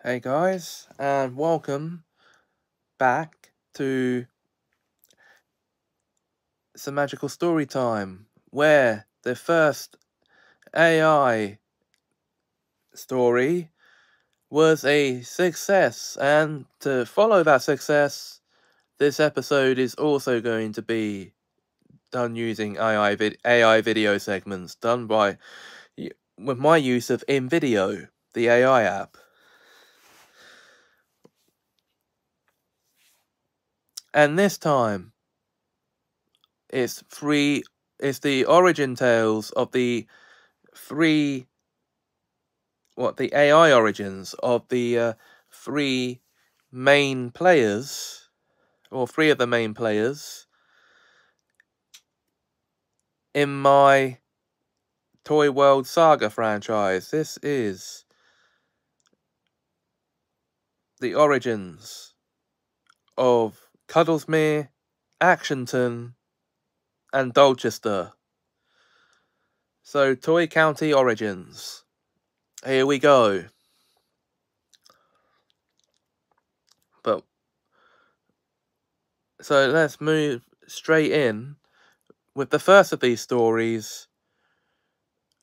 Hey guys, and welcome back to some magical story time, where the first AI story was a success, and to follow that success, this episode is also going to be done using AI video segments done with my use of invideo, the AI app. And this time, it's the origin tales of the AI origins of the three main players, or three of the main players, in my Toy World Saga franchise. This is the origins of Cuddlesmere, Actionton, and Dolchester. So, Toy County origins. Here we go. So let's move straight in with the first of these stories,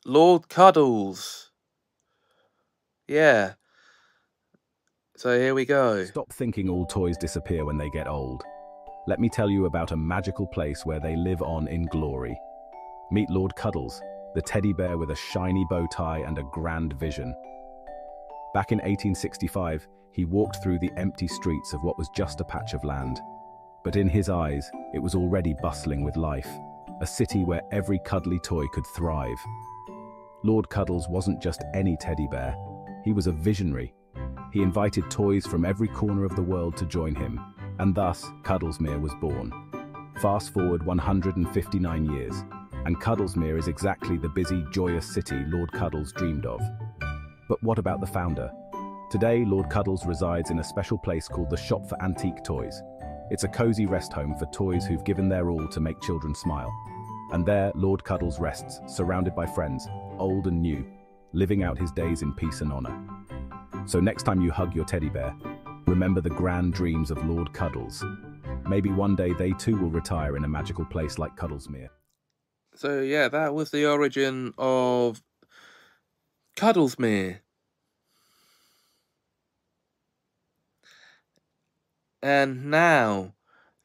Lord Cuddles. Yeah. So here we go. Stop thinking all toys disappear when they get old. Let me tell you about a magical place where they live on in glory. Meet Lord Cuddles, the teddy bear with a shiny bow tie and a grand vision. Back in 1865, he walked through the empty streets of what was just a patch of land. But in his eyes, it was already bustling with life, a city where every cuddly toy could thrive. Lord Cuddles wasn't just any teddy bear, he was a visionary. He invited toys from every corner of the world to join him, and thus Cuddlesmere was born. Fast forward 159 years, and Cuddlesmere is exactly the busy, joyous city Lord Cuddles dreamed of. But what about the founder? Today, Lord Cuddles resides in a special place called the Shop for Antique Toys. It's a cozy rest home for toys who've given their all to make children smile. And there, Lord Cuddles rests, surrounded by friends, old and new, living out his days in peace and honor. So next time you hug your teddy bear, remember the grand dreams of Lord Cuddles. Maybe one day they too will retire in a magical place like Cuddlesmere. So yeah, that was the origin of Cuddlesmere. And now,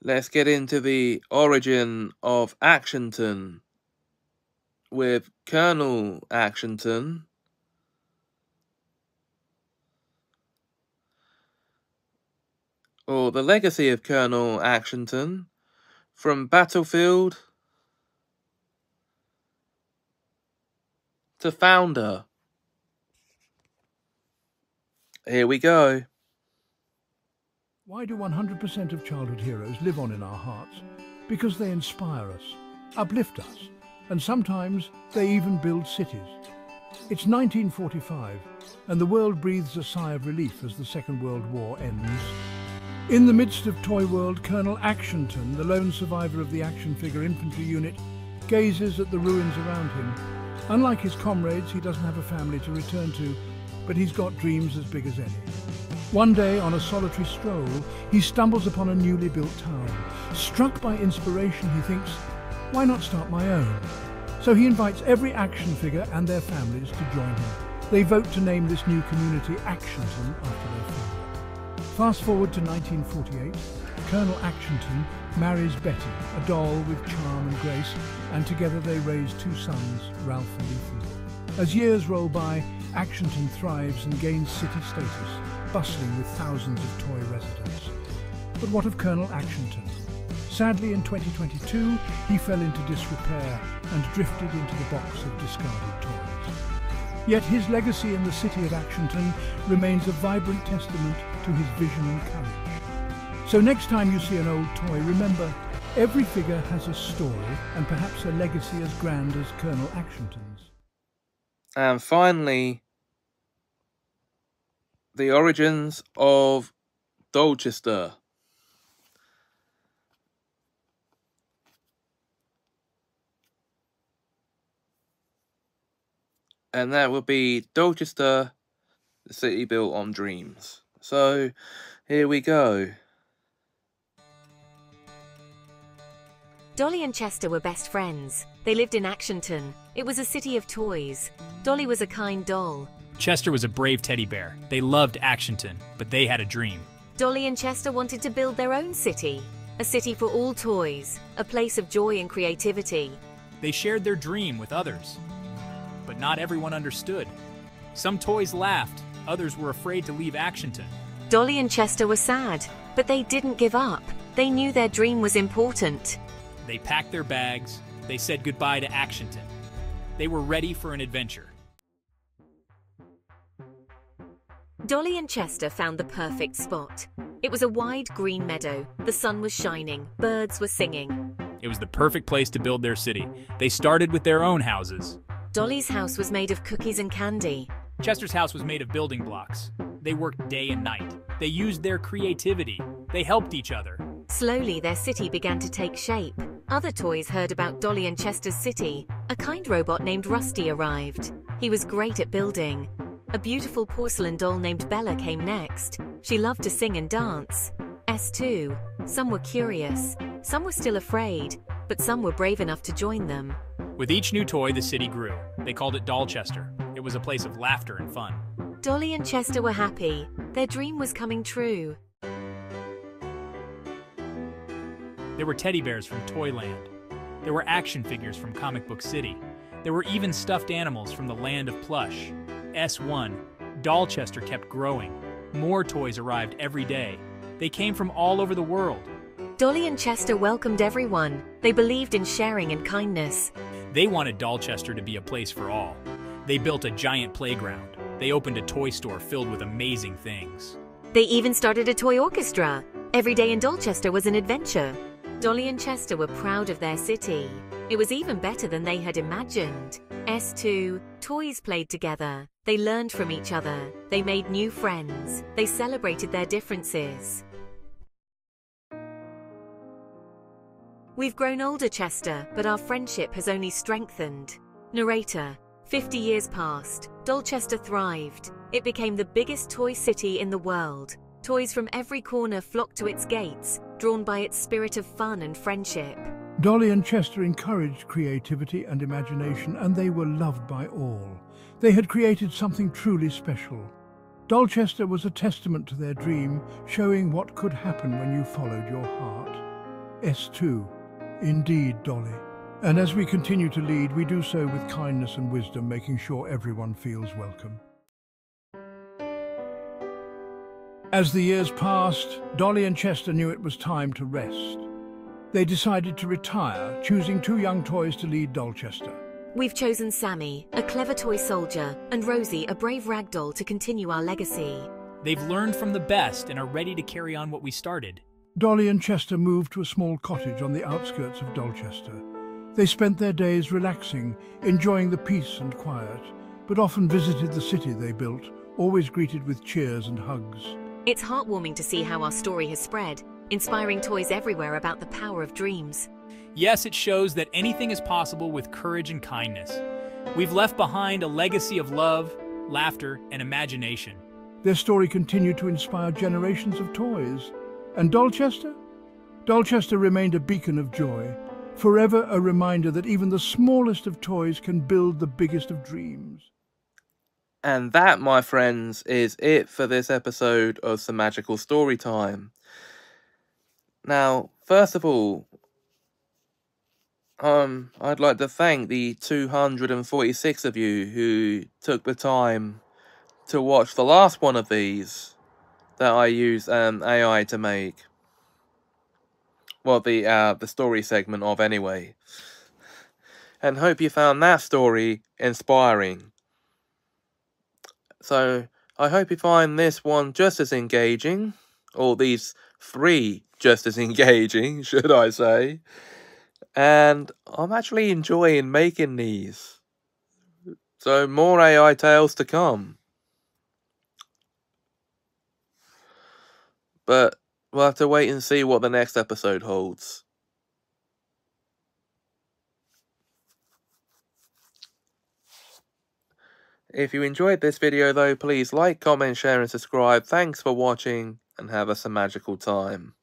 let's get into the origin of Actionton with Colonel Actionton. Or the legacy of Colonel Actionton from battlefield to founder. Here we go. Why do 100% of childhood heroes live on in our hearts? Because they inspire us, uplift us, and sometimes they even build cities. It's 1945, and the world breathes a sigh of relief as the Second World War ends. In the midst of Toy World, Colonel Actionton, the lone survivor of the action figure infantry unit, gazes at the ruins around him. Unlike his comrades, he doesn't have a family to return to, but he's got dreams as big as any. One day, on a solitary stroll, he stumbles upon a newly built town. Struck by inspiration, he thinks, why not start my own? So he invites every action figure and their families to join him. They vote to name this new community Actionton after their founder. Fast forward to 1948, Colonel Actionton marries Betty, a doll with charm and grace, and together they raise two sons, Ralph and Ethan. As years roll by, Actionton thrives and gains city status, bustling with thousands of toy residents. But what of Colonel Actionton? Sadly, in 2022, he fell into disrepair and drifted into the box of discarded toys. Yet his legacy in the city of Actionton remains a vibrant testament to his vision and courage. So next time you see an old toy, remember, every figure has a story and perhaps a legacy as grand as Colonel Actionton's. And finally, the origins of Dolchester. And that would be Dolchester, The city built on dreams. So, here we go. Dolly and Chester were best friends. They lived in Actionton. It was a city of toys. Dolly was a kind doll. Chester was a brave teddy bear. They loved Actionton, but they had a dream. Dolly and Chester wanted to build their own city. A city for all toys. A place of joy and creativity. They shared their dream with others. But not everyone understood. Some toys laughed. Others were afraid to leave Actionton. Dolly and Chester were sad, but they didn't give up. They knew their dream was important. They packed their bags. They said goodbye to Actionton. They were ready for an adventure. Dolly and Chester found the perfect spot. It was a wide green meadow. The sun was shining. Birds were singing. It was the perfect place to build their city. They started with their own houses. Dolly's house was made of cookies and candy. Chester's house was made of building blocks. They worked day and night. They used their creativity. They helped each other. Slowly, their city began to take shape. Other toys heard about Dolly and Chester's city. A kind robot named Rusty arrived. He was great at building. A beautiful porcelain doll named Bella came next. She loved to sing and dance. S2. Some were curious. Some were still afraid. But some were brave enough to join them. With each new toy, the city grew. They called it Dollchester. It was a place of laughter and fun. Dolly and Chester were happy. Their dream was coming true. There were teddy bears from Toyland. There were action figures from Comic Book City. There were even stuffed animals from the land of plush. S1. Dollchester kept growing. More toys arrived every day. They came from all over the world. Dolly and Chester welcomed everyone. They believed in sharing and kindness. They wanted Dollchester to be a place for all. They built a giant playground. They opened a toy store filled with amazing things. They even started a toy orchestra. Every day in Dollchester was an adventure. Dolly and Chester were proud of their city. It was even better than they had imagined. S2. Toys played together. They learned from each other. They made new friends. They celebrated their differences. We've grown older, Chester, but our friendship has only strengthened. Narrator. 50 years passed. Dollchester thrived. It became the biggest toy city in the world. Toys from every corner flocked to its gates, drawn by its spirit of fun and friendship. Dolly and Chester encouraged creativity and imagination, and they were loved by all. They had created something truly special. Dollchester was a testament to their dream, showing what could happen when you followed your heart. S2. Indeed, Dolly. And as we continue to lead, we do so with kindness and wisdom, making sure everyone feels welcome. As the years passed, Dolly and Chester knew it was time to rest. They decided to retire, choosing 2 young toys to lead Dollchester. We've chosen Sammy, a clever toy soldier, and Rosie, a brave ragdoll, to continue our legacy. They've learned from the best and are ready to carry on what we started. Dolly and Chester moved to a small cottage on the outskirts of Dollchester. They spent their days relaxing, enjoying the peace and quiet, but often visited the city they built, always greeted with cheers and hugs. It's heartwarming to see how our story has spread, inspiring toys everywhere about the power of dreams. Yes, it shows that anything is possible with courage and kindness. We've left behind a legacy of love, laughter, and imagination. Their story continued to inspire generations of toys. And Dollchester? Dollchester remained a beacon of joy, forever a reminder that even the smallest of toys can build the biggest of dreams. And that, my friends, is it for this episode of Some Magical Story Time. Now, first of all, I'd like to thank the 246 of you who took the time to watch the last one of these that I used AI to make. Well, the story segment of anyway. And hope you found that story inspiring. So, I hope you find this one just as engaging, or these 3 just as engaging, should I say. And I'm actually enjoying making these. So, more AI tales to come. But we'll have to wait and see what the next episode holds. If you enjoyed this video though, please like, comment, share and subscribe. Thanks for watching and have us a magical time.